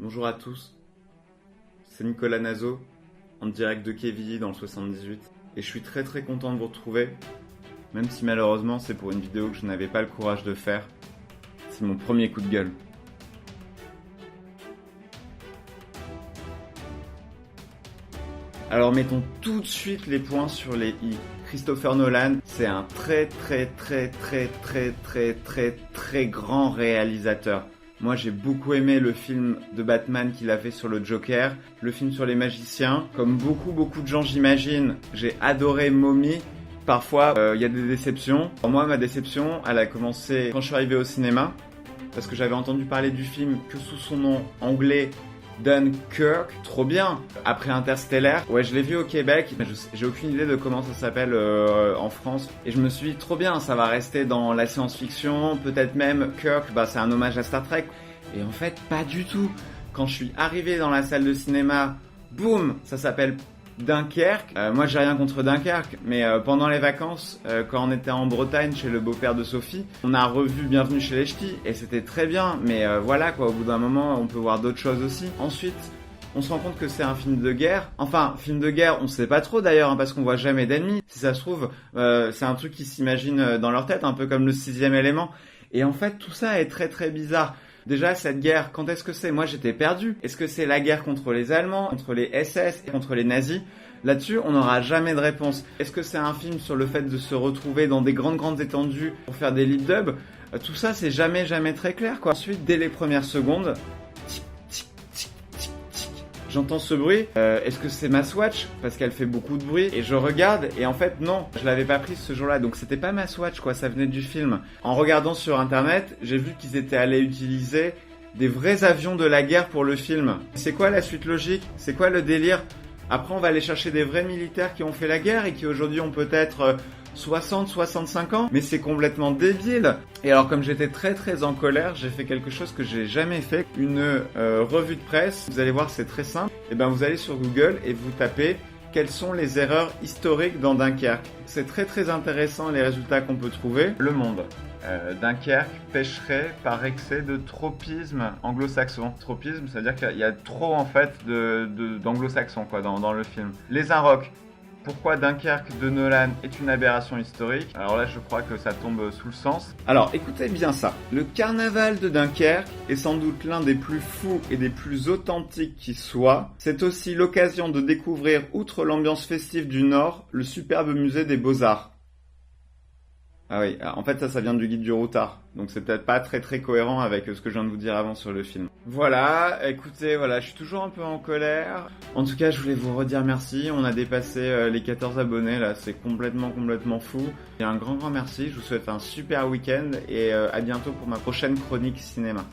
Bonjour à tous, c'est Nicolas Nazo, en direct de Quevilly dans le 78, et je suis très content de vous retrouver, même si malheureusement c'est pour une vidéo que je n'avais pas le courage de faire. C'est mon premier coup de gueule. Alors mettons tout de suite les points sur les i. Christopher Nolan, c'est un très grand réalisateur. Moi j'ai beaucoup aimé le film de Batman qu'il a fait sur le Joker, le film sur les magiciens. Comme beaucoup de gens j'imagine, j'ai adoré Mommy. Parfois y a des déceptions. Pour moi ma déception elle a commencé quand je suis arrivé au cinéma, parce que j'avais entendu parler du film que sous son nom anglais Dunkirk, trop bien. Après Interstellar, ouais je l'ai vu au Québec, mais j'ai aucune idée de comment ça s'appelle en France. Et je me suis dit trop bien, ça va rester dans la science-fiction, peut-être même Kirk, bah c'est un hommage à Star Trek. Et en fait pas du tout. Quand je suis arrivé dans la salle de cinéma, boum, ça s'appelle Dunkerque. Moi j'ai rien contre Dunkerque, mais pendant les vacances, quand on était en Bretagne chez le beau-père de Sophie, on a revu Bienvenue chez les Ch'tis et c'était très bien, mais voilà quoi, au bout d'un moment on peut voir d'autres choses aussi. Ensuite, on se rend compte que c'est un film de guerre. Enfin, film de guerre, on sait pas trop d'ailleurs, hein, parce qu'on voit jamais d'ennemis. Si ça se trouve, c'est un truc qu'ils s'imaginent dans leur tête, un peu comme le 6e élément. Et en fait, tout ça est très bizarre. Déjà, cette guerre, quand est-ce que c'est ? Moi, j'étais perdu. Est-ce que c'est la guerre contre les Allemands, contre les SS, contre les nazis ? Là-dessus, on n'aura jamais de réponse. Est-ce que c'est un film sur le fait de se retrouver dans des grandes étendues pour faire des lip dubs ? Tout ça, c'est jamais très clair, quoi. Ensuite, dès les premières secondes, j'entends ce bruit. Est-ce que c'est ma Swatch ? Parce qu'elle fait beaucoup de bruit. Et je regarde, et en fait, non, je l'avais pas prise ce jour-là. Donc c'était pas ma Swatch, quoi, ça venait du film. En regardant sur internet, j'ai vu qu'ils étaient allés utiliser des vrais avions de la guerre pour le film. C'est quoi la suite logique ? C'est quoi le délire ? Après, on va aller chercher des vrais militaires qui ont fait la guerre et qui aujourd'hui ont peut-être 65 ans, mais c'est complètement débile. Et alors comme j'étais très en colère, j'ai fait quelque chose que j'ai jamais fait, une revue de presse. Vous allez voir, c'est très simple. Et ben vous allez sur Google et vous tapez quelles sont les erreurs historiques dans Dunkerque. C'est très intéressant les résultats qu'on peut trouver. Le Monde. Dunkerque pêcherait par excès de tropisme anglo-saxon. Tropisme, ça veut dire qu'il y a trop en fait d'anglo-saxons quoi dans le film. Les Inrocks. Pourquoi Dunkerque de Nolan est une aberration historique ? Alors là, je crois que ça tombe sous le sens. Alors, écoutez bien ça. Le carnaval de Dunkerque est sans doute l'un des plus fous et des plus authentiques qui soit. C'est aussi l'occasion de découvrir, outre l'ambiance festive du Nord, le superbe musée des Beaux-Arts. Ah oui, en fait ça vient du guide du routard, donc c'est peut-être pas très cohérent avec ce que je viens de vous dire avant sur le film. Voilà, écoutez, voilà, je suis toujours un peu en colère. En tout cas, je voulais vous redire merci, on a dépassé les 14 abonnés là, c'est complètement fou. Et un grand merci, je vous souhaite un super week-end et à bientôt pour ma prochaine chronique cinéma.